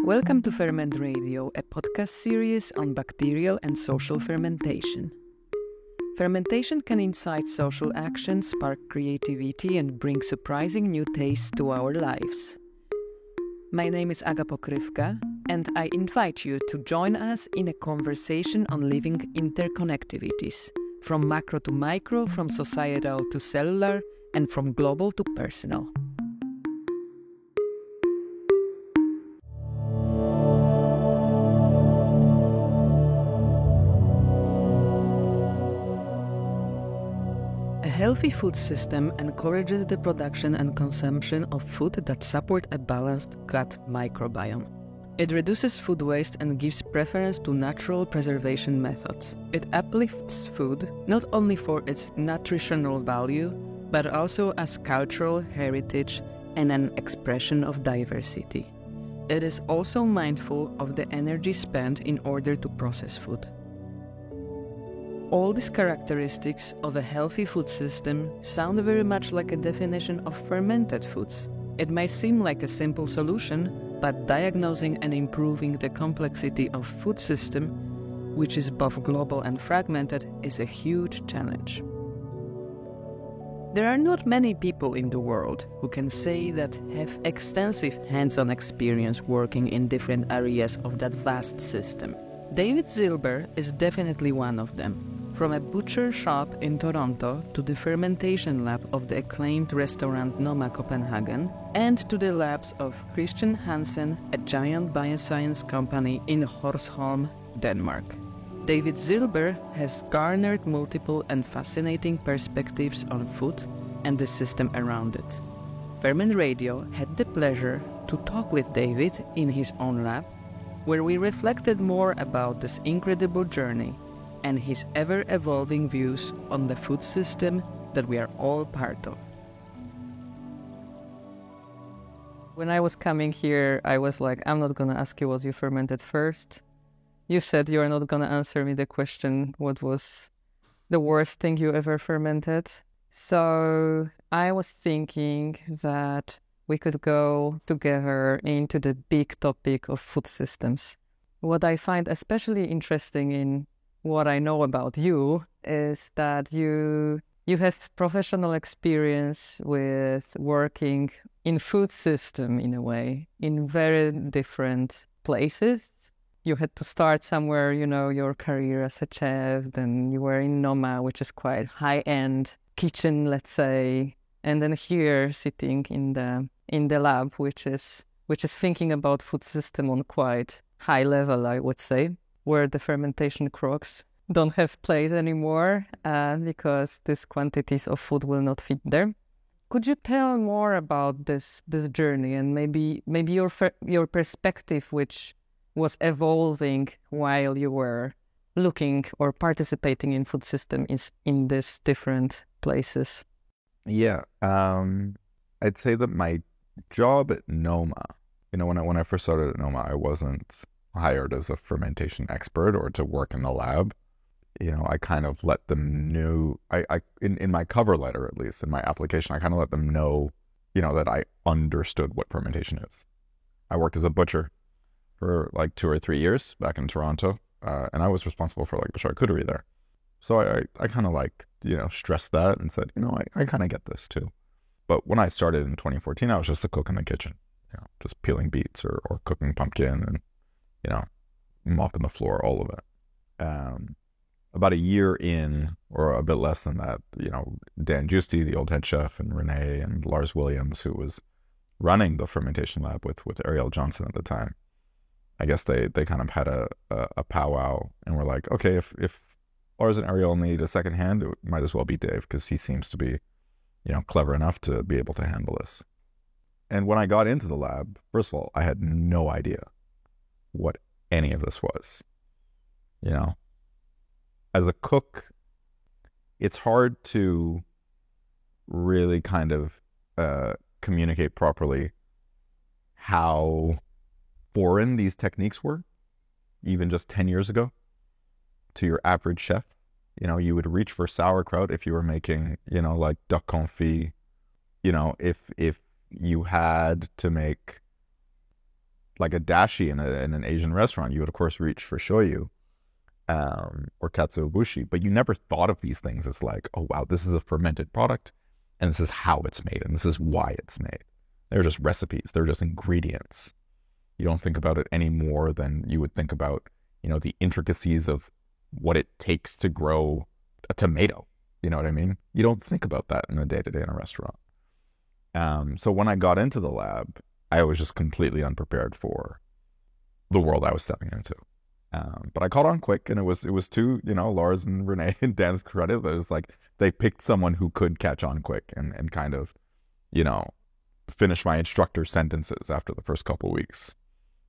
Welcome to Ferment Radio, a podcast series on bacterial and social fermentation. Fermentation can incite social action, spark creativity, and bring surprising new tastes to our lives. My name is Aga Pokrywka, and I invite you to join us in a conversation on living interconnectivities, from macro to micro, from societal to cellular, and from global to personal. A healthy food system encourages the production and consumption of food that support a balanced gut microbiome. It reduces food waste and gives preference to natural preservation methods. It uplifts food not only for its nutritional value, but also as cultural heritage and an expression of diversity. It is also mindful of the energy spent in order to process food. All these characteristics of a healthy food system sound very much like a definition of fermented foods. It may seem like a simple solution, but diagnosing and improving the complexity of food system, which is both global and fragmented, is a huge challenge. There are not many people in the world who can say that have extensive hands-on experience working in different areas of that vast system. David Zilber is definitely one of them. From a butcher shop in Toronto to the fermentation lab of the acclaimed restaurant Noma Copenhagen, and to the labs of Christian Hansen, a giant bioscience company in Horsholm, Denmark. David Zilber has garnered multiple and fascinating perspectives on food and the system around it. Ferment Radio had the pleasure to talk with David in his own lab, where we reflected more about this incredible journey and his ever-evolving views on the food system that we are all part of. When I was coming here, I was like, I'm not going to ask you what you fermented first. You said you are not going to answer me the question, what was the worst thing you ever fermented? So I was thinking that we could go together into the big topic of food systems. What I find especially interesting in what I know about you is that you have professional experience with working in food system in a way, in very different places. You had to start somewhere, your career as a chef, then you were in Noma, which is quite high-end kitchen, let's say, and then here sitting in the lab, which is thinking about food system on quite high level, I would say, where the fermentation crocs don't have place anymore because these quantities of food will not fit there. Could you tell more about this journey and maybe your perspective, which was evolving while you were looking or participating in food system in these different places? Yeah, I'd say that my job at Noma, when I first started at Noma, I wasn't hired as a fermentation expert or to work in the lab. I kind of let them know, in my cover letter, at least in my application, I kind of let them know, that I understood what fermentation is. I worked as a butcher for like 2 or 3 years back in Toronto, and I was responsible for like the charcuterie there. So I kind of stressed that and said, I kind of get this too. But when I started in 2014, I was just a cook in the kitchen, just peeling beets or cooking pumpkin and, mopping the floor, all of it. About a year in, or a bit less than that, Dan Giusti, the old head chef, and Renee and Lars Williams, who was running the fermentation lab with Ariel Johnson at the time, I guess they kind of had a powwow and were like, okay, if Lars and Ariel need a second hand, it might as well be Dave, because he seems to be, clever enough to be able to handle this. And when I got into the lab, first of all, I had no idea what any of this was. As a cook, it's hard to really kind of communicate properly how foreign these techniques were, even just 10 years ago, to your average chef. You would reach for sauerkraut if you were making, like duck confit. If you had to make like a dashi in an Asian restaurant, you would of course reach for shoyu or katsuobushi, but you never thought of these things as like, oh wow, this is a fermented product, and this is how it's made, and this is why it's made. They're just recipes. They're just ingredients. You don't think about it any more than you would think about, the intricacies of what it takes to grow a tomato. You know what I mean? You don't think about that in the day-to-day in a restaurant. So when I got into the lab, I was just completely unprepared for the world I was stepping into. But I caught on quick, and it was to, Lars and Renee and Dan's credit, that it was like they picked someone who could catch on quick and kind of, finish my instructor sentences after the first couple of weeks,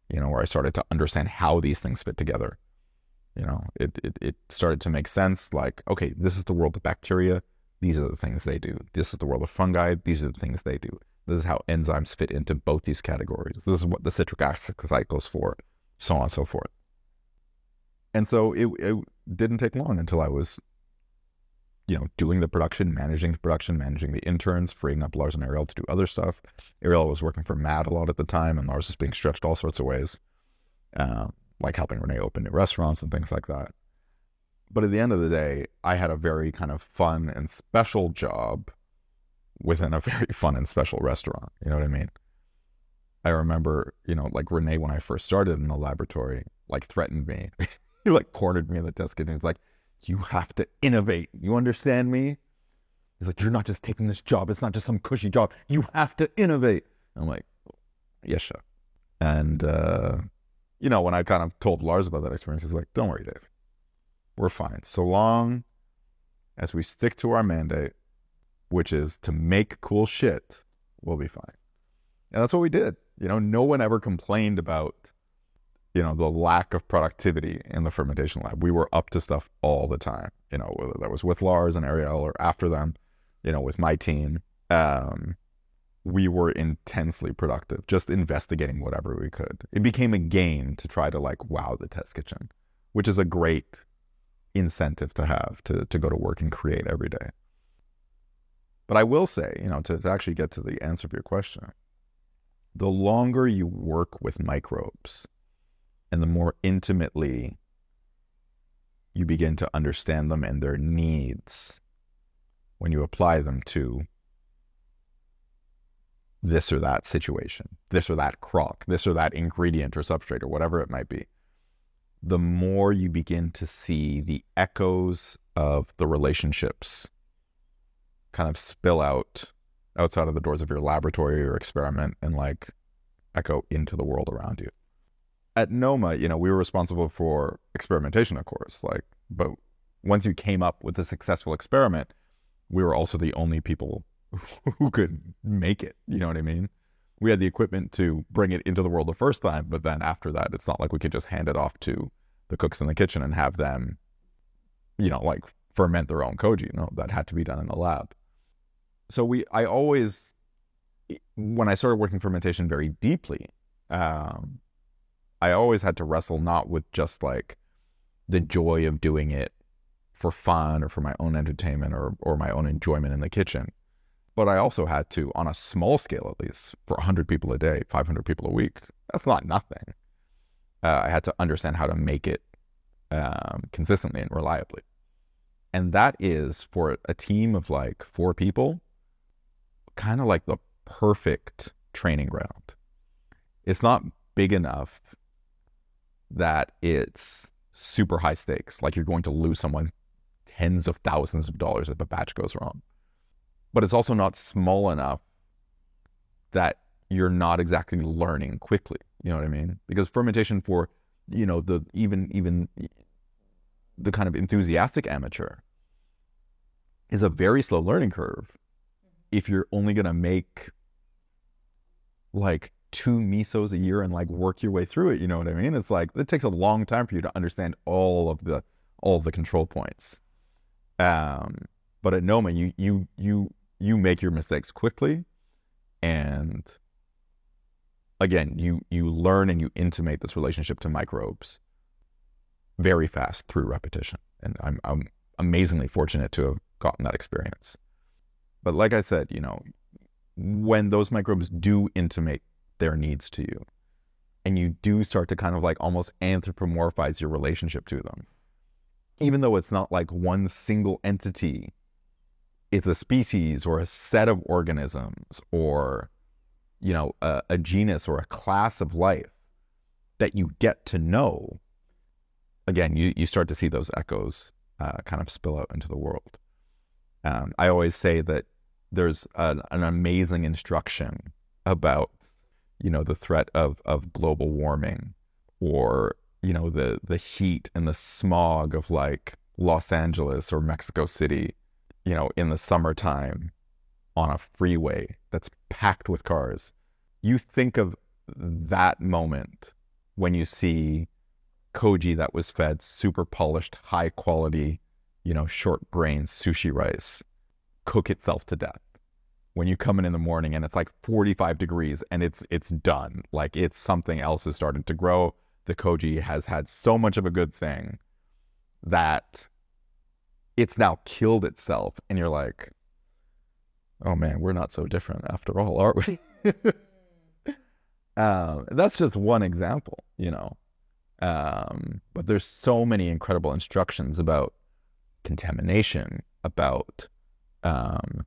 where I started to understand how these things fit together. It started to make sense, like, okay, this is the world of bacteria. These are the things they do. This is the world of fungi. These are the things they do. This is how enzymes fit into both these categories. This is what the citric acid cycles for, so on and so forth. And so it didn't take long until I was, doing the production, managing the interns, freeing up Lars and Ariel to do other stuff. Ariel was working for Matt a lot at the time, and Lars was being stretched all sorts of ways, like helping Renee open new restaurants and things like that. But at the end of the day, I had a very kind of fun and special job within a very fun and special restaurant. You know what I mean? I remember, like Renee, when I first started in the laboratory, like threatened me. He like cornered me in the desk and he was like, you have to innovate. You understand me? He's like, you're not just taking this job. It's not just some cushy job. You have to innovate. I'm like, yes, sir. And, when I kind of told Lars about that experience, he's like, don't worry, Dave. We're fine. So long as we stick to our mandate, which is to make cool shit, we'll be fine. And that's what we did. No one ever complained about, the lack of productivity in the fermentation lab. We were up to stuff all the time, whether that was with Lars and Ariel or after them, with my team. We were intensely productive, just investigating whatever we could. It became a game to try to wow the test kitchen, which is a great incentive to have to go to work and create every day. But I will say, to actually get to the answer of your question, the longer you work with microbes and the more intimately you begin to understand them and their needs when you apply them to this or that situation, this or that crock, this or that ingredient or substrate or whatever it might be, the more you begin to see the echoes of the relationships kind of spill out outside of the doors of your laboratory or experiment and echo into the world around you. At Noma, we were responsible for experimentation, of course, but once you came up with a successful experiment, we were also the only people who could make it. You know what I mean? We had the equipment to bring it into the world the first time, but then after that, it's not like we could just hand it off to the cooks in the kitchen and have them, ferment their own koji. That had to be done in the lab. So I always, when I started working fermentation very deeply, I always had to wrestle not with just the joy of doing it for fun or for my own entertainment or my own enjoyment in the kitchen, but I also had to, on a small scale at least, for 100 people a day, 500 people a week, that's not nothing. I had to understand how to make it consistently and reliably. And that is, for a team of 4 people, kind of the perfect training ground. It's not big enough that it's super high stakes, you're going to lose someone tens of thousands of dollars if a batch goes wrong. But it's also not small enough that you're not exactly learning quickly. You know what I mean? Because fermentation for, the even the kind of enthusiastic amateur is a very slow learning curve if you're only going to make 2 misos a year and work your way through it. You know what I mean? It's it takes a long time for you to understand all of the control points. But at Noma, you make your mistakes quickly, and again, you learn and you intimate this relationship to microbes very fast through repetition. And I'm amazingly fortunate to have gotten that experience. But like I said, when those microbes do intimate their needs to you, and you do start to kind of like almost anthropomorphize your relationship to them. Even though it's not like one single entity, it's a species or a set of organisms or, you know, a genus or a class of life that you get to know. Again, you start to see those echoes kind of spill out into the world. I always say that there's an amazing instruction about, you know, the threat of global warming, or, you know, the heat and the smog of like Los Angeles or Mexico City, you know, in the summertime on a freeway that's packed with cars. You think of that moment when you see koji that was fed super polished, high quality, you know, short grain sushi rice cook itself to death. When you come in the morning and it's like 45 degrees and it's done, like it's something else is starting to grow. The koji has had so much of a good thing that it's now killed itself, and you're like, oh man, we're not so different after all, are we? That's just one example, you know. But there's so many incredible instructions about contamination, about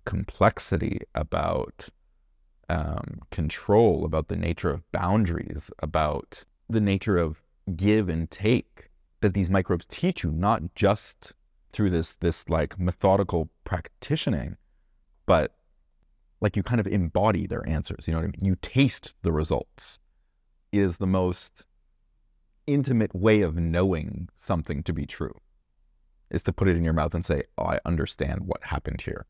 complexity, about control, about the nature of boundaries, about the nature of give and take that these microbes teach you, not just through this like methodical practicing, but like you kind of embody their answers. You know what I mean? You taste the results. It is the most intimate way of knowing something to be true, is to put it in your mouth and say, oh, I understand what happened here.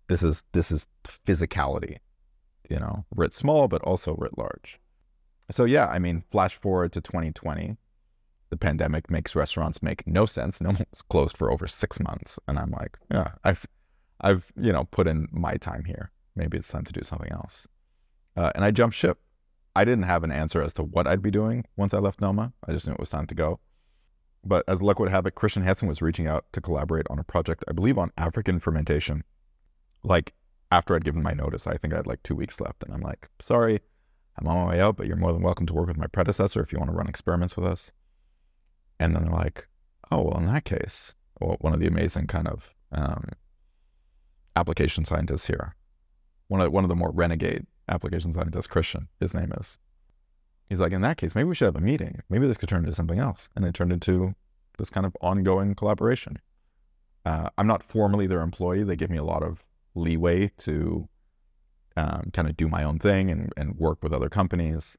This is physicality, you know, writ small, but also writ large. So yeah, I mean, flash forward to 2020, the pandemic makes restaurants make no sense. No one's closed for over 6 months. And I'm like, yeah, I've, you know, put in my time here. Maybe it's time to do something else. And I jumped ship. I didn't have an answer as to what I'd be doing once I left Noma. I just knew it was time to go. But as luck would have it, Christian Hansen was reaching out to collaborate on a project, I believe on African fermentation. Like after I'd given my notice, I think I had like 2 weeks left. And I'm like, sorry, I'm on my way out, but you're more than welcome to work with my predecessor if you want to run experiments with us. And then they're like, oh, well, in that case, well, one of the amazing kind of application scientists here, one of the more renegade application scientists, Christian, his name is. He's like, in that case, maybe we should have a meeting. Maybe this could turn into something else. And it turned into this kind of ongoing collaboration. I'm not formally their employee. They give me a lot of leeway to kind of do my own thing and work with other companies,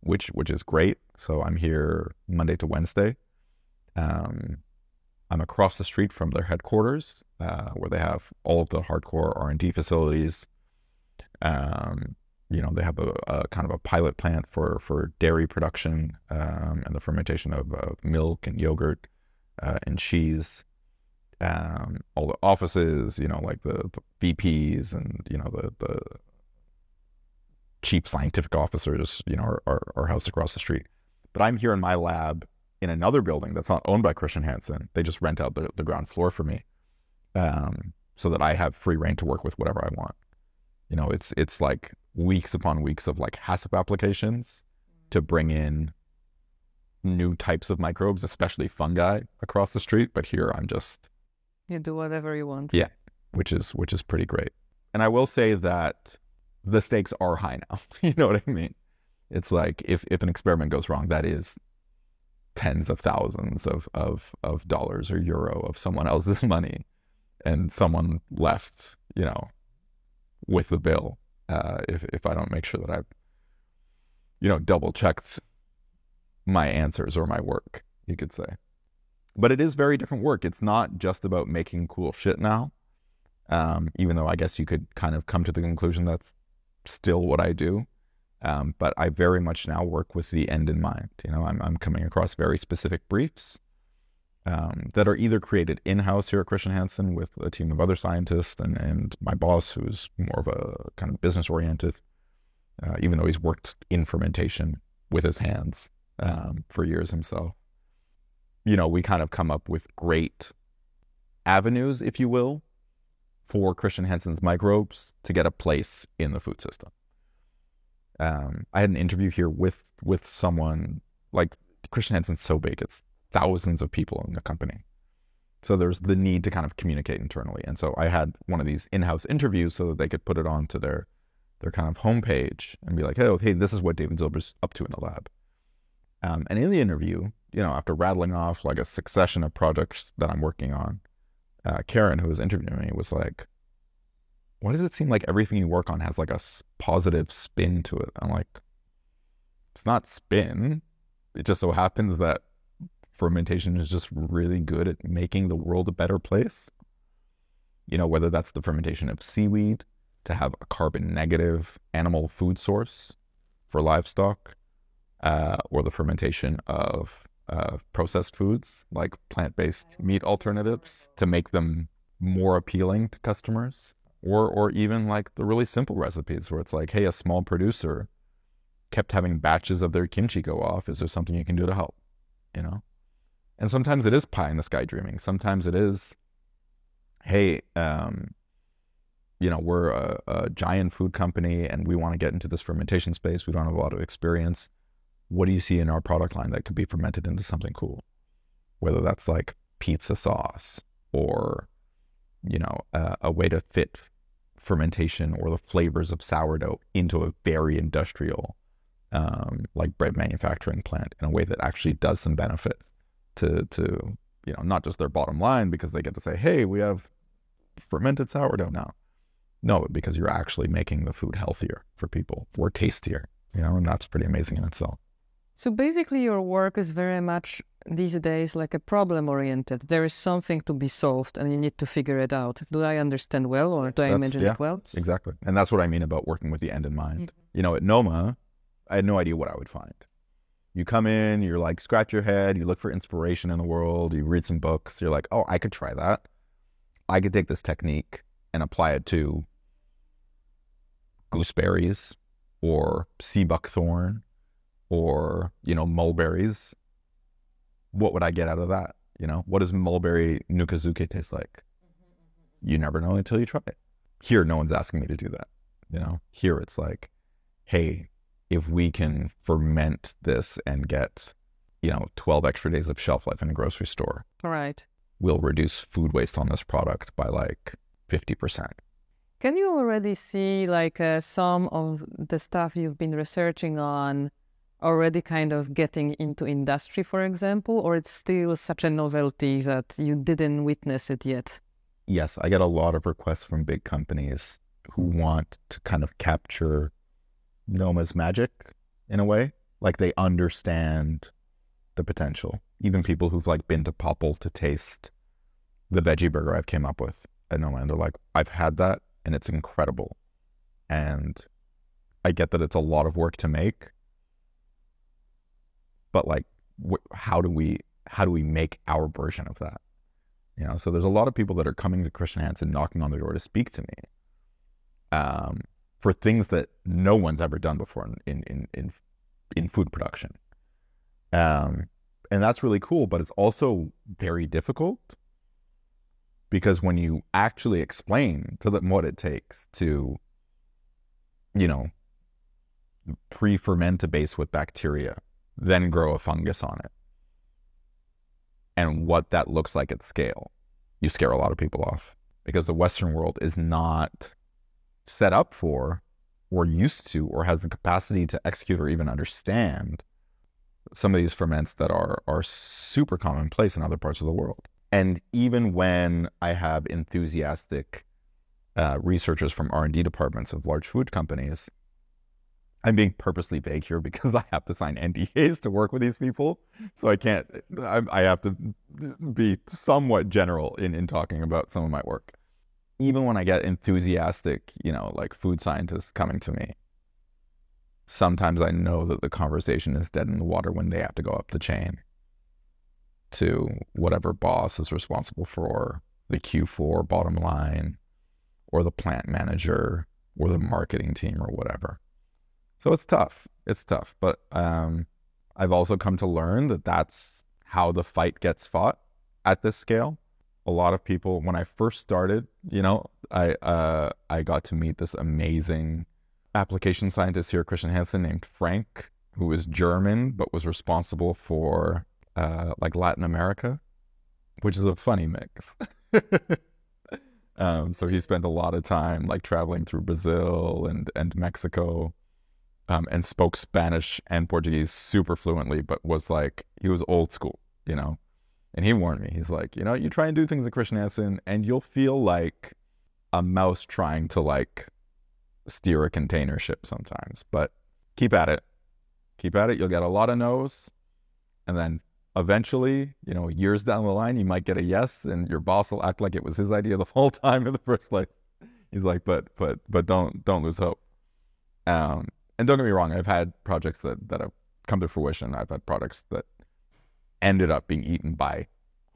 which is great. So I'm here Monday to Wednesday. I'm across the street from their headquarters, where they have all of the hardcore R&D facilities. You know, they have a kind of a pilot plant for dairy production and the fermentation of milk and yogurt and cheese. All the offices, you know, like the VPs and, you know, the chief scientific officers, you know, are housed across the street. But I'm here in my lab in another building that's not owned by Christian Hansen. They just rent out the ground floor for me, so that I have free reign to work with whatever I want. You know, it's like weeks upon weeks of like HACCP applications to bring in new types of microbes, especially fungi, across the street. But here I'm just... You do whatever you want. Yeah, which is pretty great. And I will say that the stakes are high now. You know what I mean? It's like if an experiment goes wrong, that is tens of thousands of dollars or euro of someone else's money, and someone left, you know, with the bill. If I don't make sure that I've, you know, double checked my answers or my work, you could say. But it is very different work. It's not just about making cool shit now. Even though I guess you could kind of come to the conclusion that's still what I do. But I very much now work with the end in mind. You know, I'm coming across very specific briefs that are either created in-house here at Christian Hansen with a team of other scientists and my boss, who's more of a kind of business-oriented, even though he's worked in fermentation with his hands for years himself. You know, we kind of come up with great avenues, if you will, for Christian Hansen's microbes to get a place in the food system. I had an interview here with someone, like Christian Hansen's so big, it's thousands of people in the company. So there's the need to kind of communicate internally. And so I had one of these in-house interviews so that they could put it onto their kind of homepage and be like, hey, this is what David Zilber's up to in the lab. And in the interview, after rattling off like a succession of projects that I'm working on, Karen, who was interviewing me, was like, why does it seem like everything you work on has like a positive spin to it? I'm like, it's not spin. It just so happens that fermentation is just really good at making the world a better place. Whether that's the fermentation of seaweed to have a carbon negative animal food source for livestock, or the fermentation of processed foods like plant-based meat alternatives to make them more appealing to customers, or even like the really simple recipes where it's like, hey, a small producer kept having batches of their kimchi go off. Is there something you can do to help? And sometimes it is pie in the sky dreaming. Sometimes it is, hey, we're a giant food company and we want to get into this fermentation space. We don't have a lot of experience. What do you see in our product line that could be fermented into something cool? Whether that's like pizza sauce or, a way to fit fermentation or the flavors of sourdough into a very industrial, like bread manufacturing plant in a way that actually does some benefit to not just their bottom line because they get to say, hey, we have fermented sourdough now. No, because you're actually making the food healthier for people or tastier, and that's pretty amazing in itself. So basically your work is very much these days like a problem oriented. There is something to be solved and you need to figure it out. Do I understand well, or do I imagine it well? Exactly. And that's what I mean about working with the end in mind. Mm-hmm. At Noma, I had no idea what I would find. You come in, you're like, scratch your head, you look for inspiration in the world, you read some books, you're like, oh, I could try that. I could take this technique and apply it to gooseberries or sea buckthorn or, mulberries. What would I get out of that? What does mulberry nukazuke taste like? You never know until you try it. Here, no one's asking me to do that. Here it's like, hey, if we can ferment this and get, 12 extra days of shelf life in a grocery store, right, we'll reduce food waste on this product by like 50%. Can you already see like some of the stuff you've been researching on already kind of getting into industry, for example, or it's still such a novelty that you didn't witness it yet? Yes, I get a lot of requests from big companies who want to kind of capture Noma's magic in a way. Like they understand the potential. Even people who've like been to Popple to taste the veggie burger I've came up with at Noma, and they're like, I've had that and it's incredible. And I get that it's a lot of work to make, but like, how do we make our version of that? So there's a lot of people that are coming to Christian Hansen, knocking on the door to speak to me, for things that no one's ever done before in food production. And that's really cool, but it's also very difficult because when you actually explain to them what it takes to, pre-ferment a base with bacteria, then grow a fungus on it, and what that looks like at scale, you scare a lot of people off because the Western world is not set up for or used to or has the capacity to execute or even understand some of these ferments that are super commonplace in other parts of the world. And even when I have enthusiastic researchers from R&D departments of large food companies, I'm being purposely vague here because I have to sign NDAs to work with these people. So I have to be somewhat general in talking about some of my work. Even when I get enthusiastic, like food scientists coming to me, sometimes I know that the conversation is dead in the water when they have to go up the chain to whatever boss is responsible for the Q4 bottom line or the plant manager or the marketing team or whatever. So it's tough. But I've also come to learn that that's how the fight gets fought at this scale. A lot of people, when I first started, I got to meet this amazing application scientist here at Christian Hansen named Frank, who was German but was responsible for like Latin America, which is a funny mix. So he spent a lot of time like traveling through Brazil and Mexico, and spoke Spanish and Portuguese super fluently, but was like, he was old school, you know? And he warned me. He's like, you know, you try and do things at Christian Hansen and you'll feel like a mouse trying to like steer a container ship sometimes, but keep at it. Keep at it. You'll get a lot of no's. And then eventually, you know, years down the line, you might get a yes, and your boss will act like it was his idea the whole time in the first place. He's like, but don't lose hope. And don't get me wrong, I've had projects that have come to fruition. I've had products that ended up being eaten by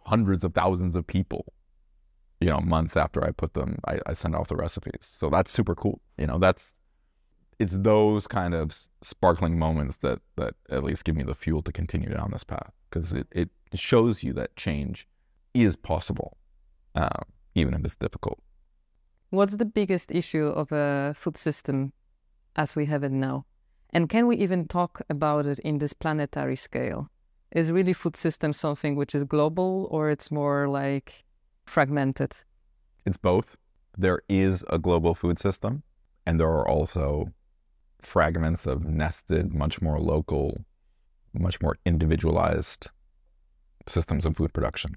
hundreds of thousands of people, you know, months after I put them, I send off the recipes. So that's super cool. You know, it's those kind of sparkling moments that at least give me the fuel to continue down this path, because it shows you that change is possible, even if it's difficult. What's the biggest issue of a food system as we have it now? And can we even talk about it in this planetary scale? Is really food system something which is global, or it's more like fragmented? It's both. There is a global food system, and there are also fragments of nested, much more local, much more individualized systems of food production.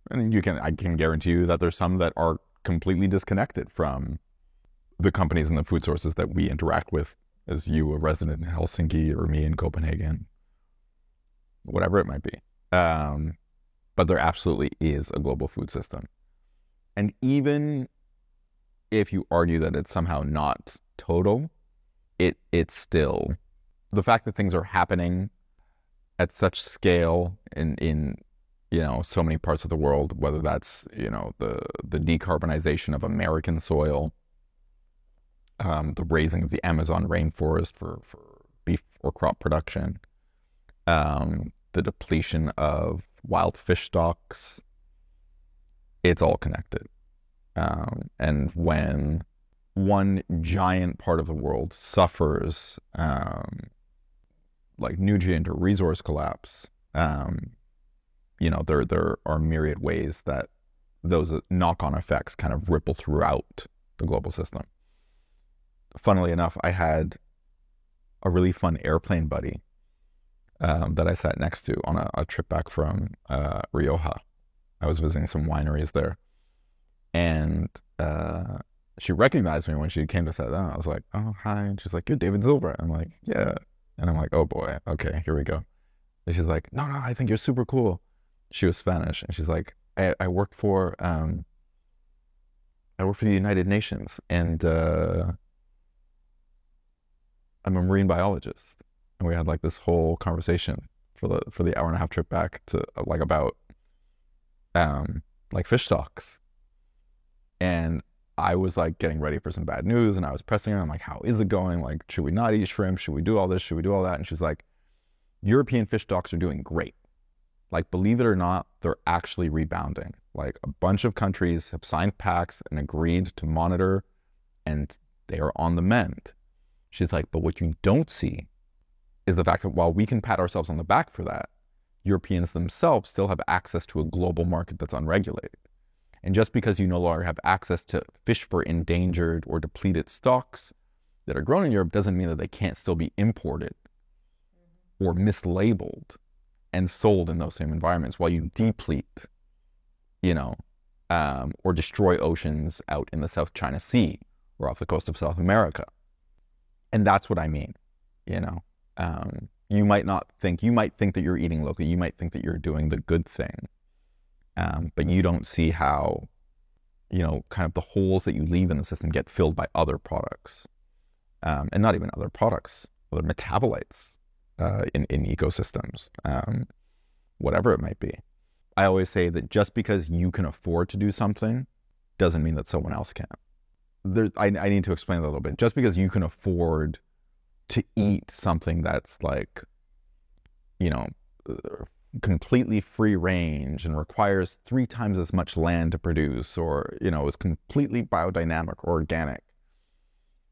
And I can guarantee you that there's some that are completely disconnected from the companies and the food sources that we interact with, as you, a resident in Helsinki, or me in Copenhagen, whatever it might be. But there absolutely is a global food system. And even if you argue that it's somehow not total, it's still, the fact that things are happening at such scale in you know, so many parts of the world, whether that's, you know, the decarbonization of American soil, the raising of the Amazon rainforest for beef or crop production, the depletion of wild fish stocks, it's all connected. And when one giant part of the world suffers like nutrient or resource collapse, you know, there are myriad ways that those knock-on effects kind of ripple throughout the global system. Funnily enough, I had a really fun airplane buddy that I sat next to on a trip back from Rioja. I was visiting some wineries there, and she recognized me when she came to sit down. I was like, "Oh, hi," and she's like, "You're David Zilbert." I'm like, "Yeah," and I'm like, "Oh boy, okay, here we go." And she's like, "No, I think you're super cool." She was Spanish, and she's like, "I work for the United Nations, and I'm a marine biologist." And we had like this whole conversation for the hour and a half trip back to like about like fish stocks. And I was like getting ready for some bad news, and I was pressing her. I'm like, "How is it going? Like, should we not eat shrimp? Should we do all this? Should we do all that?" And she's like, "European fish stocks are doing great. Like, believe it or not, they're actually rebounding. Like, a bunch of countries have signed pacts and agreed to monitor, and they are on the mend." She's like, "But what you don't see is the fact that while we can pat ourselves on the back for that, Europeans themselves still have access to a global market that's unregulated. And just because you no longer have access to fish for endangered or depleted stocks that are grown in Europe doesn't mean that they can't still be imported or mislabeled and sold in those same environments while you deplete, you know, or destroy oceans out in the South China Sea or off the coast of South America." And that's what I mean, you know. You might think that you're eating locally, you might think that you're doing the good thing, but you don't see how, you know, kind of the holes that you leave in the system get filled by other products, and not even other products, other metabolites in ecosystems, whatever it might be. I always say that just because you can afford to do something doesn't mean that someone else can. I need to explain that a little bit. Just because you can afford to eat something that's like, you know, completely free range and requires 3 times as much land to produce, or, you know, is completely biodynamic or organic,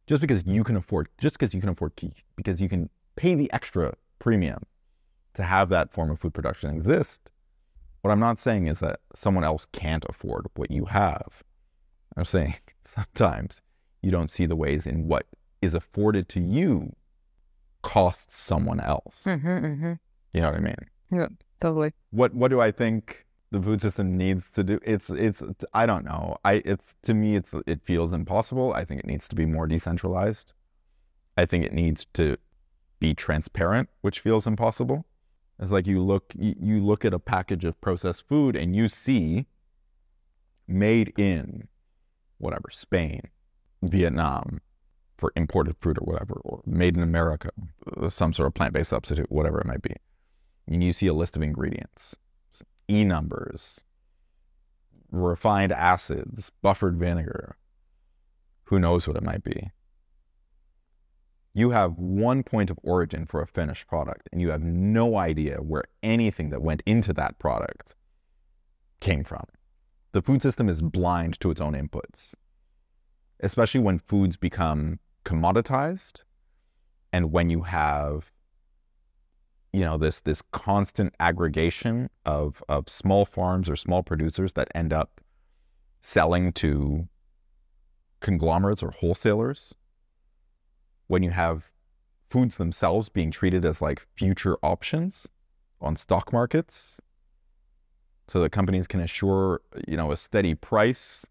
just because you can afford because you can pay the extra premium to have that form of food production exist. What I'm not saying is that someone else can't afford what you have. I'm saying sometimes you don't see the ways in what is afforded to you costs someone else. You know what I mean? Yeah, totally. What do I think the food system needs to do? It's I don't know. To me it feels impossible. I think it needs to be more decentralized. I think it needs to be transparent, which feels impossible. It's like you look at a package of processed food and you see made in whatever, Spain, Vietnam, for imported fruit or whatever, or made in America, some sort of plant-based substitute, whatever it might be. And you see a list of ingredients, E numbers, refined acids, buffered vinegar, who knows what it might be. You have one point of origin for a finished product, and you have no idea where anything that went into that product came from. The food system is blind to its own inputs, especially when foods become commoditized and when you have, this constant aggregation of small farms or small producers that end up selling to conglomerates or wholesalers. When you have foods themselves being treated as like future options on stock markets so that companies can assure, a steady price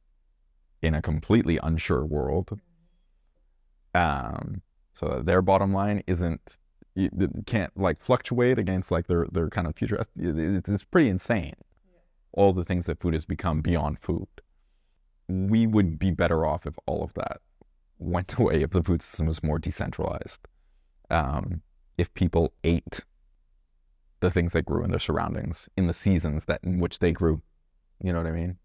in a completely unsure world. So that their bottom line can't like fluctuate against like their kind of future. It's pretty insane. Yeah. All the things that food has become beyond food. We would be better off if all of that went away, if the food system was more decentralized, if people ate the things that grew in their surroundings in the seasons in which they grew, you know what I mean?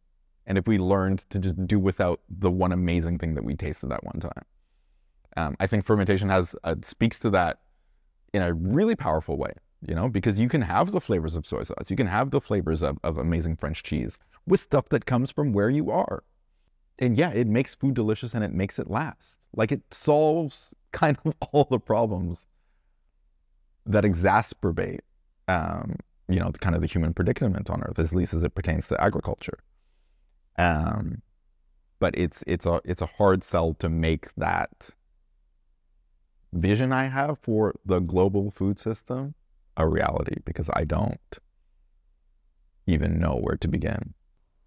And if we learned to just do without the one amazing thing that we tasted that one time. I think fermentation speaks to that in a really powerful way, because you can have the flavors of soy sauce, you can have the flavors of amazing French cheese with stuff that comes from where you are. And yeah, it makes food delicious and it makes it last. Like it solves kind of all the problems that exacerbate, kind of the human predicament on Earth, at least as it pertains to agriculture. But it's a hard sell to make that vision I have for the global food system a reality, because I don't even know where to begin.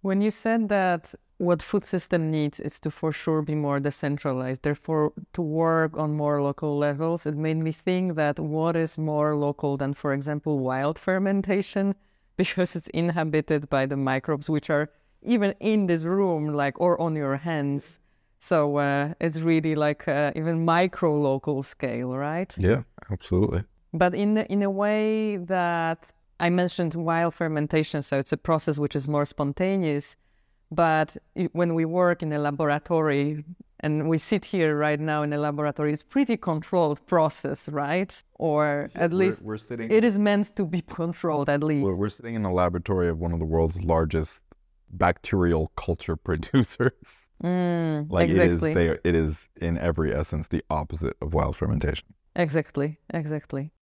When you said that what food system needs is to for sure be more decentralized, therefore to work on more local levels, it made me think that what is more local than, for example, wild fermentation, because it's inhabited by the microbes which are even in this room, or on your hands. So it's really like even micro local scale, right? Yeah, absolutely. But in a way that I mentioned wild fermentation, so it's a process which is more spontaneous. But when we work in a laboratory, and we sit here right now in a laboratory, it's pretty controlled process, right? Or at least we're sitting, it is meant to be controlled, at least. We're sitting in a laboratory of one of the world's largest bacterial culture producers. Exactly. It is in every essence the opposite of wild fermentation. Exactly.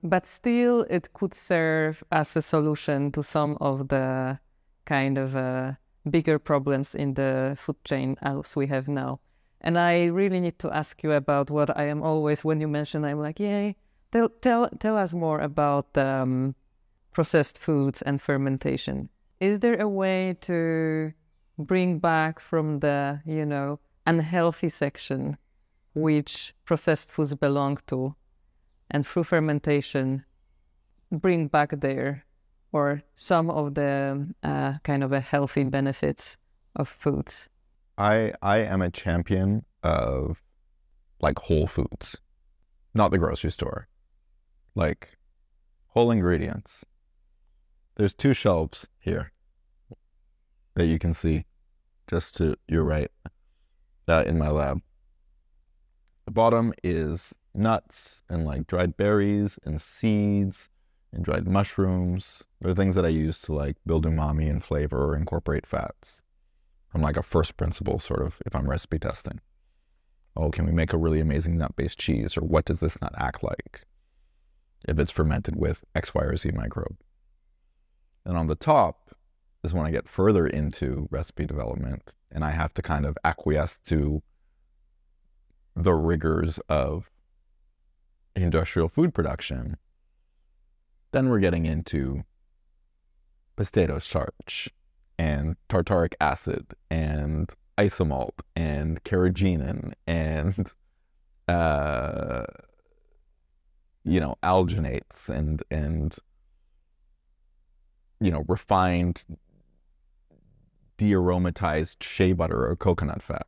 But still, it could serve as a solution to some of the kind of bigger problems in the food chain as we have now. And I really need to ask you about what I am always, when you mention, I'm like, yay, tell us more about processed foods and fermentation. Is there a way to bring back from the, unhealthy section which processed foods belong to, and through fermentation bring back there, or some of the kind of a healthy benefits of foods? I am a champion of like whole foods, not the grocery store, like whole ingredients. There's 2 shelves here that you can see just to your right, in my lab. The bottom is nuts and like dried berries and seeds and dried mushrooms. They're things that I use to like build umami and flavor or incorporate fats from like a first principle sort of, if I'm recipe testing. oh, can we make a really amazing nut-based cheese? Or what does this nut act like if it's fermented with X, Y, or Z microbe? And on the top is when I get further into recipe development and I have to kind of acquiesce to the rigors of industrial food production. Then we're getting into potato starch and tartaric acid and isomalt and carrageenan and alginates and refined de-aromatized shea butter or coconut fat.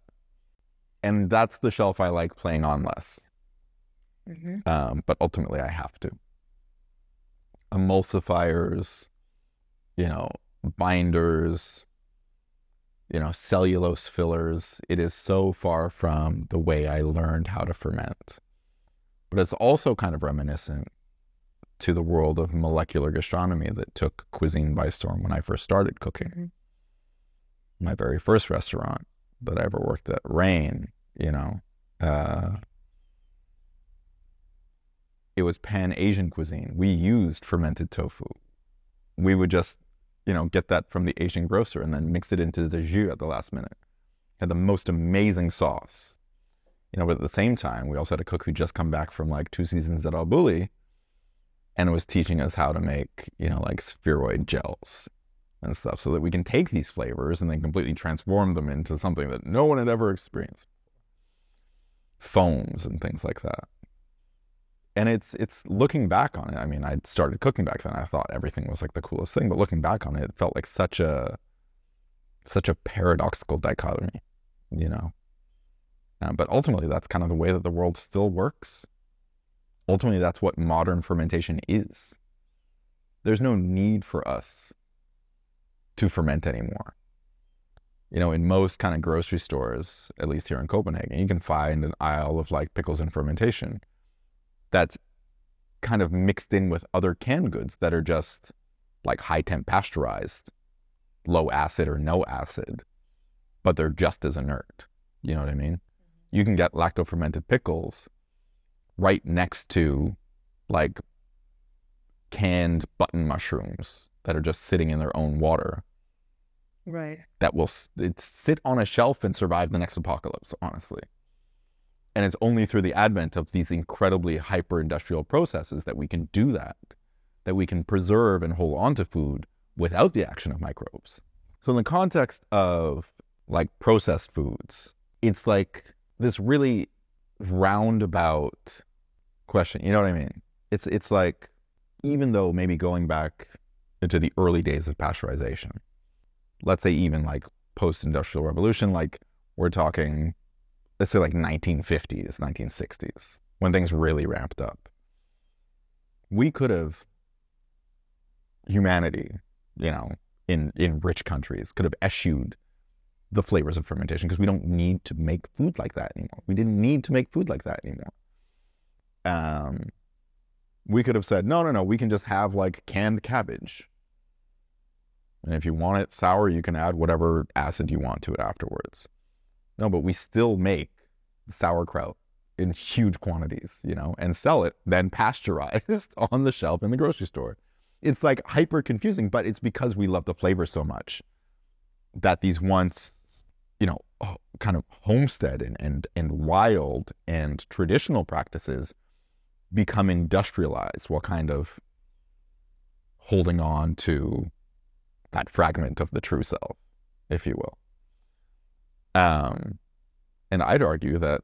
And that's the shelf I like playing on less. But ultimately I have to. Emulsifiers, binders, cellulose fillers. It is so far from the way I learned how to ferment. But it's also kind of reminiscent to the world of molecular gastronomy that took cuisine by storm when I first started cooking. My very first restaurant that I ever worked at, Rain, it was Pan-Asian cuisine. We used fermented tofu. We would just, get that from the Asian grocer and then mix it into the jus at the last minute. Had the most amazing sauce. But at the same time, we also had a cook who just come back from like 2 seasons at Albuli and was teaching us how to make, like spheroid gels and stuff so that we can take these flavors and then completely transform them into something that no one had ever experienced. Foams and things like that. And it's looking back on it. I mean, I started cooking back then. I thought everything was like the coolest thing, but looking back on it, it felt like such a paradoxical dichotomy, But ultimately, that's kind of the way that the world still works. Ultimately, that's what modern fermentation is. There's no need for us to ferment anymore. In most kind of grocery stores, at least here in Copenhagen, you can find an aisle of like pickles and fermentation that's kind of mixed in with other canned goods that are just like high temp pasteurized, low acid or no acid, but they're just as inert. You know what I mean? You can get lacto fermented pickles right next to like canned button mushrooms that are just sitting in their own water. Right. That will sit on a shelf and survive the next apocalypse, honestly. And it's only through the advent of these incredibly hyper-industrial processes that we can do that we can preserve and hold on to food without the action of microbes. So in the context of like processed foods, it's like this really roundabout question. You know what I mean? It's like, even though maybe going back into the early days of pasteurization, let's say even like post-industrial revolution, like we're talking, let's say like 1950s, 1960s, when things really ramped up. We could have, humanity, in rich countries, could have eschewed the flavors of fermentation because we don't need to make food like that anymore. We didn't need to make food like that anymore. We could have said, no, we can just have like canned cabbage. And if you want it sour, you can add whatever acid you want to it afterwards. No, but we still make sauerkraut in huge quantities, and sell it then pasteurized on the shelf in the grocery store. It's like hyper confusing, but it's because we love the flavor so much that these once, kind of homestead and wild and traditional practices become industrialized while kind of holding on to that fragment of the true self, if you will. And I'd argue that,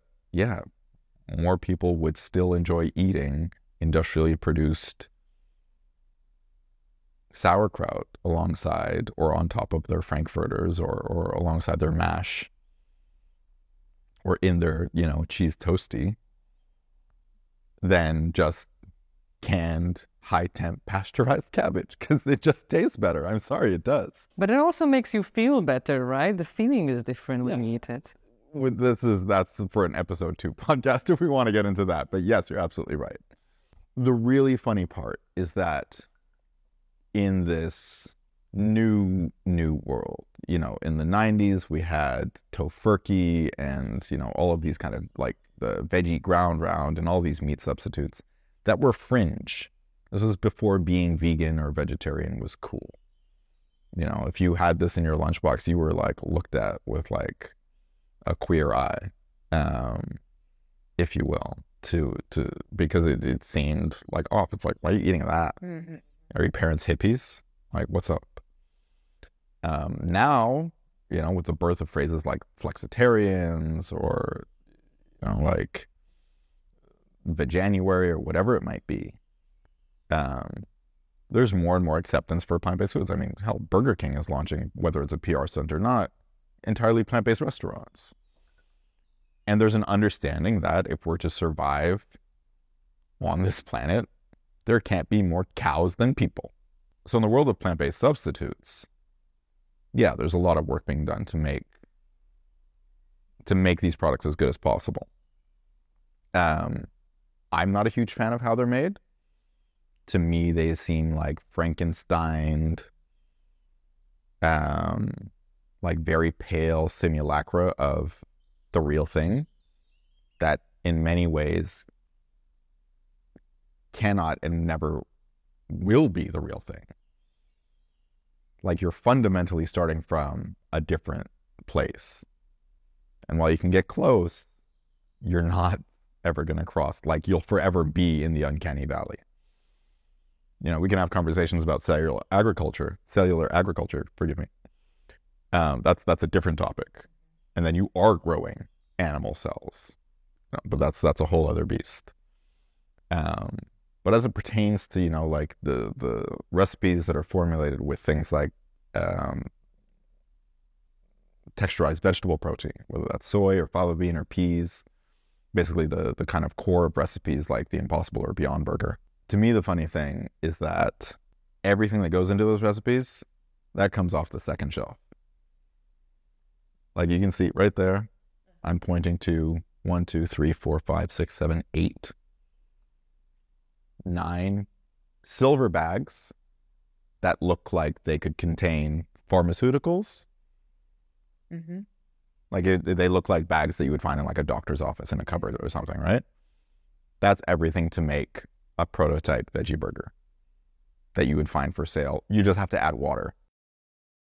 more people would still enjoy eating industrially produced sauerkraut alongside or on top of their frankfurters or alongside their mash or in their, cheese toasty than just canned high temp pasteurized cabbage, because it just tastes better. I'm sorry, it does. But it also makes you feel better, right? The feeling is different when you eat it. That's for an episode 2 podcast if we want to get into that. But yes, you're absolutely right. The really funny part is that in this new world, in the 90s we had Tofurkey and all of these kind of like the veggie ground round and all these meat substitutes that were fringe. This was before being vegan or vegetarian was cool. If you had this in your lunchbox, you were like looked at with like a queer eye, if you will, because it seemed like off. It's like, why are you eating that? Mm-hmm. Are your parents hippies? Like, what's up? Now, with the birth of phrases like flexitarians or, like veganuary or whatever it might be, there's more and more acceptance for plant-based foods. I mean, hell, Burger King is launching, whether it's a PR stunt or not, entirely plant-based restaurants. And there's an understanding that if we're to survive on this planet, there can't be more cows than people. So in the world of plant-based substitutes, yeah, there's a lot of work being done to make these products as good as possible. I'm not a huge fan of how they're made. To me, they seem like Frankenstein, like very pale simulacra of the real thing that in many ways cannot and never will be the real thing. Like, you're fundamentally starting from a different place. And while you can get close, you're not ever going to cross. Like, you'll forever be in the uncanny valley. We can have conversations about cellular agriculture, forgive me. That's a different topic. And then you are growing animal cells. But that's a whole other beast. But as it pertains to, like the recipes that are formulated with things like texturized vegetable protein, whether that's soy or fava bean or peas, basically the kind of core of recipes like the Impossible or Beyond Burger. To me, the funny thing is that everything that goes into those recipes, that comes off the second shelf. Like, you can see right there, I'm pointing to 1, 2, 3, 4, 5, 6, 7, 8, 9 silver bags that look like they could contain pharmaceuticals. Mm-hmm. Like, they look like bags that you would find in like a doctor's office in a cupboard or something, right? That's everything to make a prototype veggie burger that you would find for sale. You just have to add water.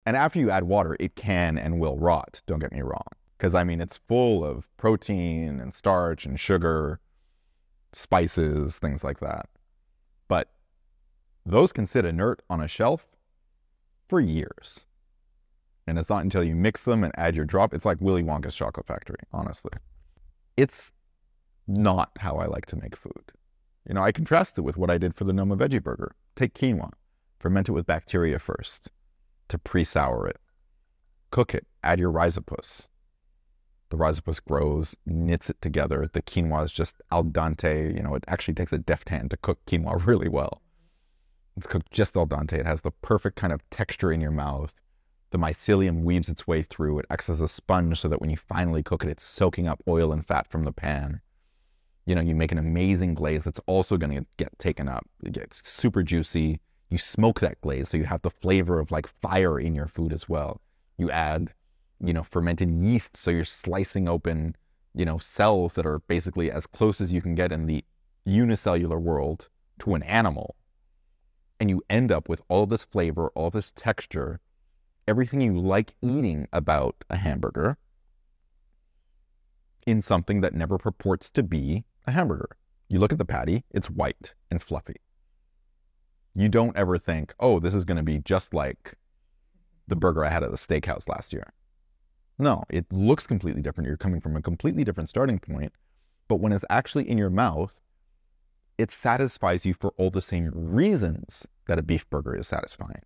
And after you add water, it can and will rot, don't get me wrong. Because, I mean, it's full of protein and starch and sugar, spices, things like that. But those can sit inert on a shelf for years. And it's not until you mix them and add your drop. It's like Willy Wonka's chocolate factory, honestly. It's not how I like to make food. I contrast it with what I did for the Noma veggie burger. Take quinoa, ferment it with bacteria first to pre-sour it. Cook it, add your rhizopus. The rhizopus grows, knits it together. The quinoa is just al dente. It actually takes a deft hand to cook quinoa really well. It's cooked just al dente. It has the perfect kind of texture in your mouth. The mycelium weaves its way through. It acts as a sponge so that when you finally cook it, it's soaking up oil and fat from the pan. You make an amazing glaze that's also going to get taken up. It gets super juicy. You smoke that glaze, so you have the flavor of like fire in your food as well. You add, fermented yeast, so you're slicing open, cells that are basically as close as you can get in the unicellular world to an animal. And you end up with all this flavor, all this texture, everything you like eating about a hamburger in something that never purports to be a hamburger. You look at the patty, it's white and fluffy. You don't ever think, oh, this is going to be just like the burger I had at the steakhouse last year. No, it looks completely different. You're coming from a completely different starting point. But when it's actually in your mouth, it satisfies you for all the same reasons that a beef burger is satisfying.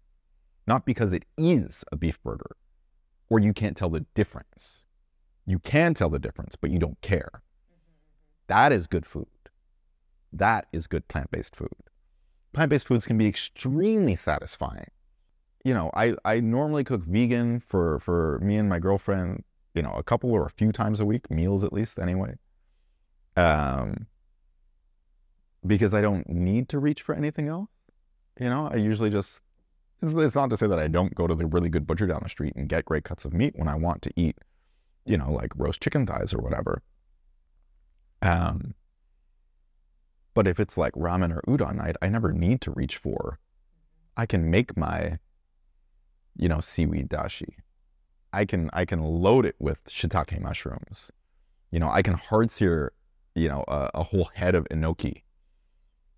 Not because it is a beef burger, or you can't tell the difference. You can tell the difference, but you don't care. That is good food. That is good plant-based food. Plant-based foods can be extremely satisfying. I normally cook vegan for me and my girlfriend, a couple or a few times a week, meals at least anyway. Because I don't need to reach for anything else. I usually just, it's not to say that I don't go to the really good butcher down the street and get great cuts of meat when I want to eat, like roast chicken thighs or whatever. Um, but if it's like ramen or udon, I never need to reach for. I can make my, seaweed dashi. I can load it with shiitake mushrooms. I can hard sear, a whole head of enoki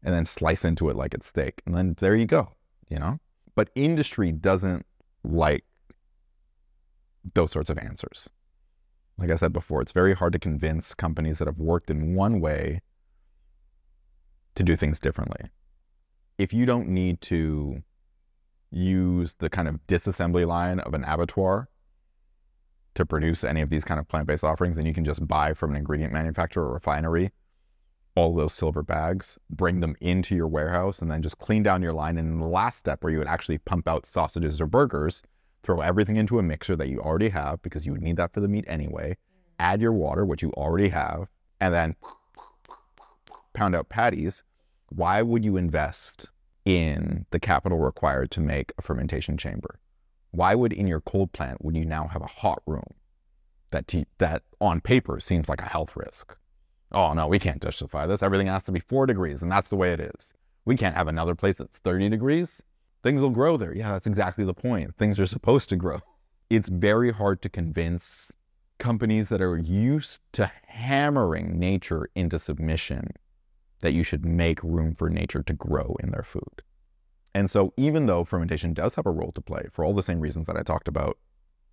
and then slice into it like it's steak. And then there you go, But industry doesn't like those sorts of answers. Like I said before, it's very hard to convince companies that have worked in one way to do things differently. If you don't need to use the kind of disassembly line of an abattoir to produce any of these kind of plant-based offerings, and you can just buy from an ingredient manufacturer or refinery all those silver bags, bring them into your warehouse, and then just clean down your line. And in the last step where you would actually pump out sausages or burgers, throw everything into a mixer that you already have, because you would need that for the meat anyway, add your water, which you already have, and then pound out patties. Why would you invest in the capital required to make a fermentation chamber? Why would in your cold plant would you now have a hot room that on paper seems like a health risk? Oh no, we can't justify this. Everything has to be 4 degrees, and that's the way it is. We can't have another place that's 30 degrees. Things will grow there. Yeah, that's exactly the point. Things are supposed to grow. It's very hard to convince companies that are used to hammering nature into submission that you should make room for nature to grow in their food. And so even though fermentation does have a role to play for all the same reasons that I talked about,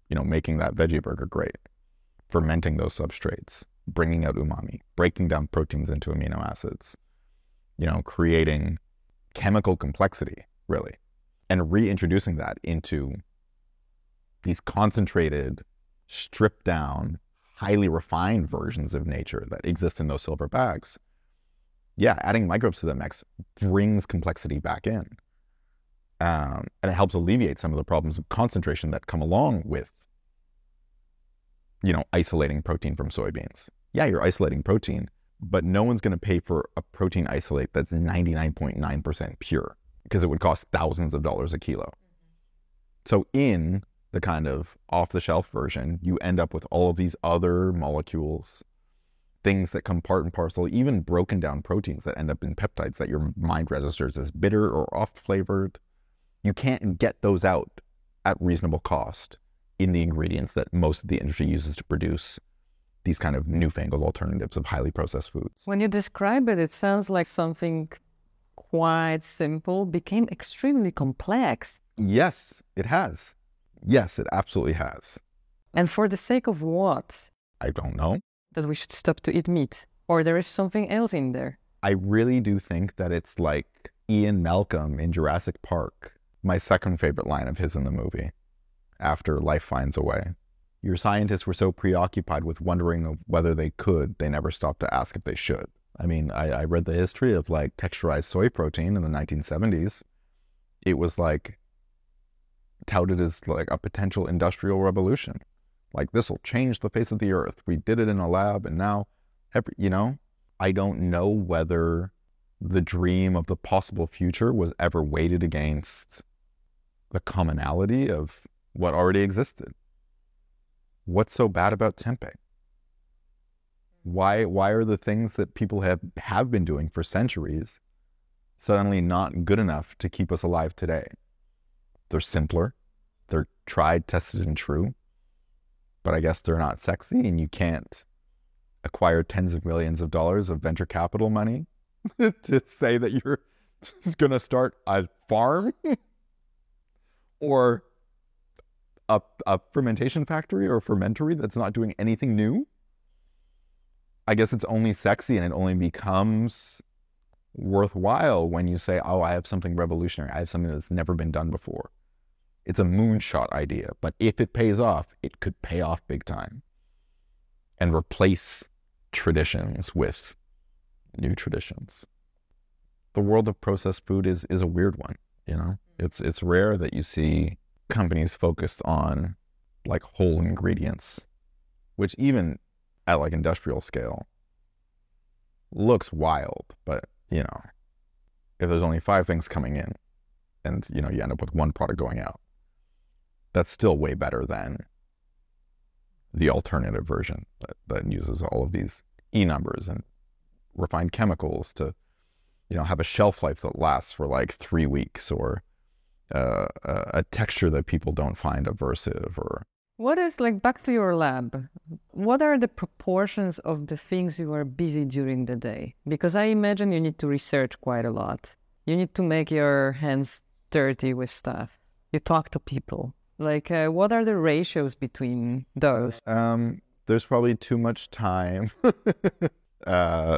making that veggie burger great, fermenting those substrates, bringing out umami, breaking down proteins into amino acids, creating chemical complexity, really, and reintroducing that into these concentrated, stripped down, highly refined versions of nature that exist in those silver bags. Yeah, adding microbes to the mix brings complexity back in. And it helps alleviate some of the problems of concentration that come along with, isolating protein from soybeans. Yeah, you're isolating protein, but no one's going to pay for a protein isolate that's 99.9% pure, because it would cost thousands of dollars a kilo. So in the kind of off-the-shelf version, you end up with all of these other molecules, things that come part and parcel, even broken down proteins that end up in peptides that your mind registers as bitter or off-flavored. You can't get those out at reasonable cost in the ingredients that most of the industry uses to produce these kind of newfangled alternatives of highly processed foods. When you describe it, it sounds like something quite simple became extremely complex. Yes, it has. Yes, it absolutely has. And for the sake of what? I don't know. That we should stop to eat meat, or there is something else in there. I really do think that it's like Ian Malcolm in Jurassic Park, my second favorite line of his in the movie, after life finds a way. Your scientists were so preoccupied with wondering whether they could, they never stopped to ask if they should. I mean, I read the history of like texturized soy protein in the 1970s. It was like touted as like a potential industrial revolution. Like, this will change the face of the earth. We did it in a lab, and now, I don't know whether the dream of the possible future was ever weighted against the commonality of what already existed. What's so bad about tempeh? Why are the things that people have been doing for centuries suddenly not good enough to keep us alive today? They're simpler. They're tried, tested, and true. But I guess they're not sexy, and you can't acquire tens of millions of dollars of venture capital money to say that you're just going to start a farm or a fermentation factory or a fermentory that's not doing anything new. I guess it's only sexy, and it only becomes worthwhile when you say, oh, I have something revolutionary. I have something that's never been done before. It's a moonshot idea, but if it pays off, it could pay off big time and replace traditions with new traditions. The world of processed food is a weird one, It's rare that you see companies focused on like whole ingredients, which even at like industrial scale looks wild, but if there's only 5 things coming in and you end up with 1 product going out, that's still way better than the alternative version that uses all of these E numbers and refined chemicals to, have a shelf life that lasts for like 3 weeks, or a texture that people don't find aversive, or What is, like, back to your lab, what are the proportions of the things you are busy during the day? Because I imagine you need to research quite a lot. You need to make your hands dirty with stuff. You talk to people. Like, what are the ratios between those? There's probably too much time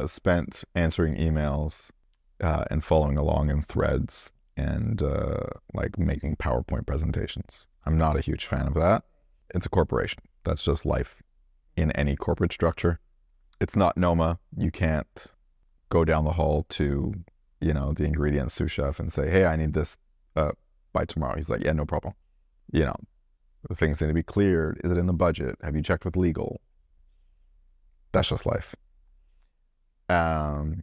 spent answering emails and following along in threads and like making PowerPoint presentations. I'm not a huge fan of that. It's a corporation. That's just life in any corporate structure. It's not Noma. You can't go down the hall to, the ingredients sous chef and say, hey, I need this by tomorrow. He's like, yeah, no problem. The things need to be cleared. Is it in the budget? Have you checked with legal? That's just life. The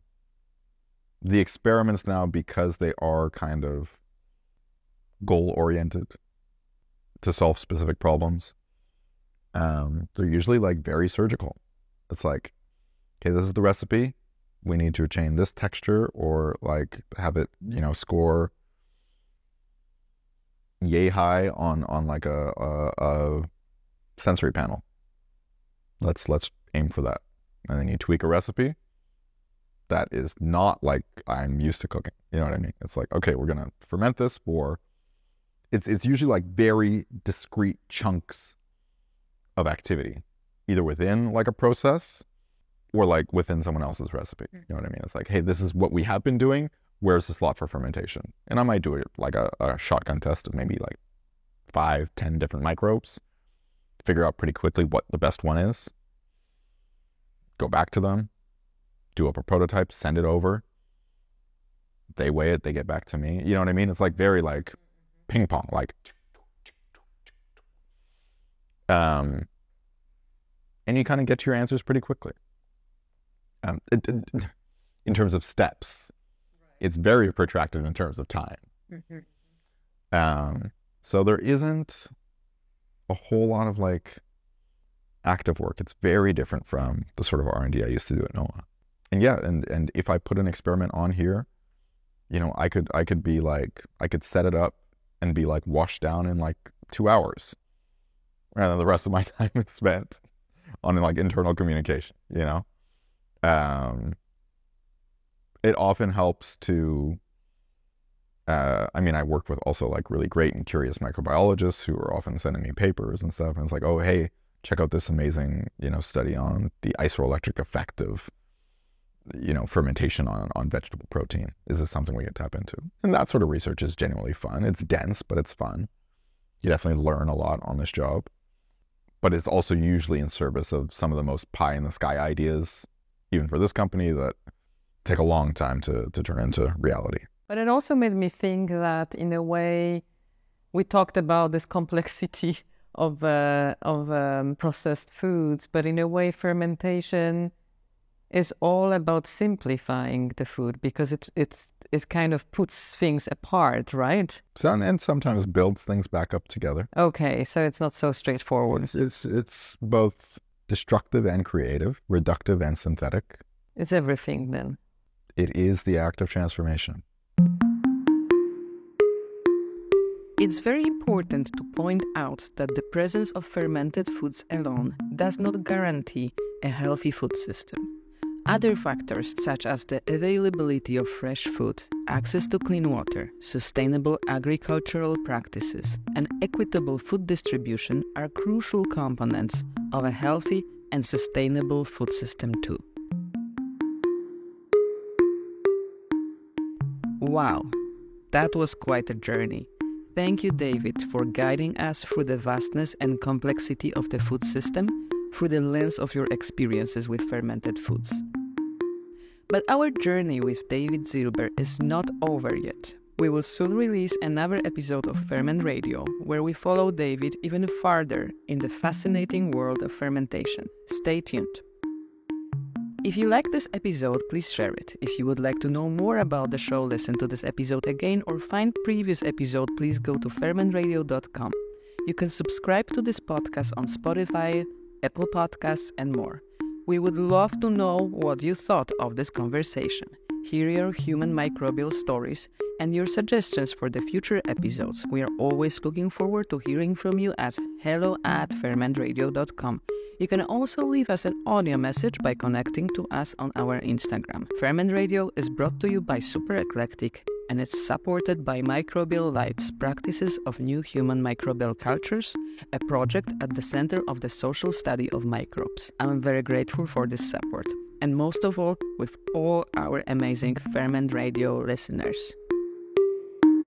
experiments now, because they are kind of goal-oriented to solve specific problems, they're usually like very surgical. It's like, okay, this is the recipe. We need to change this texture, or like have it, score yay high on like a sensory panel. Let's aim for that. And then you tweak a recipe that is not like I'm used to cooking. You know what I mean? It's like, okay, we're gonna ferment this for. It's usually like very discrete chunks of activity, either within like a process or like within someone else's recipe. You know what I mean? It's like, hey, this is what we have been doing. Where's the slot for fermentation? And I might do it like a shotgun test of maybe like 5-10 different microbes, figure out pretty quickly what the best one is, go back to them, do up a prototype, send it over. They weigh it, they get back to me. You know what I mean? It's like very like ping pong, like, and you kind of get to your answers pretty quickly. In terms of steps, it's very protracted in terms of time. So there isn't a whole lot of like active work. It's very different from the sort of R&D I used to do at Noma. And yeah, and if I put an experiment on here, I could be like, I could set it up and be like washed down in like 2 hours. And then the rest of my time is spent on like internal communication, It often helps to, I work with also like really great and curious microbiologists who are often sending me papers and stuff. And it's like, oh, hey, check out this amazing, study on the isoelectric effect of, fermentation on vegetable protein. Is this something we can tap into? And that sort of research is genuinely fun. It's dense, but it's fun. You definitely learn a lot on this job. But it's also usually in service of some of the most pie in the sky ideas, even for this company, that take a long time to turn into reality. But it also made me think that, in a way, we talked about this complexity of processed foods, but in a way, fermentation is all about simplifying the food, because it kind of puts things apart, right? And sometimes builds things back up together. Okay, so it's not so straightforward. It's both destructive and creative, reductive and synthetic. It's everything then. It is the act of transformation. It's very important to point out that the presence of fermented foods alone does not guarantee a healthy food system. Other factors, such as the availability of fresh food, access to clean water, sustainable agricultural practices, and equitable food distribution, are crucial components of a healthy and sustainable food system too. Wow, that was quite a journey. Thank you, David, for guiding us through the vastness and complexity of the food system through the lens of your experiences with fermented foods. But our journey with David Zilber is not over yet. We will soon release another episode of Ferment Radio, where we follow David even farther in the fascinating world of fermentation. Stay tuned. If you like this episode, please share it. If you would like to know more about the show, listen to this episode again, or find previous episode, please go to fermentradio.com. You can subscribe to this podcast on Spotify, Apple Podcasts, and more. We would love to know what you thought of this conversation. Hear your human microbial stories and your suggestions for the future episodes. We are always looking forward to hearing from you at hello@fermentradio.com. You can also leave us an audio message by connecting to us on our Instagram. Ferment Radio is brought to you by Super Eclectic, and it's supported by Microbial Life's Practices of New Human Microbial Cultures, a project at the center of the social study of microbes. I'm very grateful for this support, and most of all, with all our amazing Ferment Radio listeners.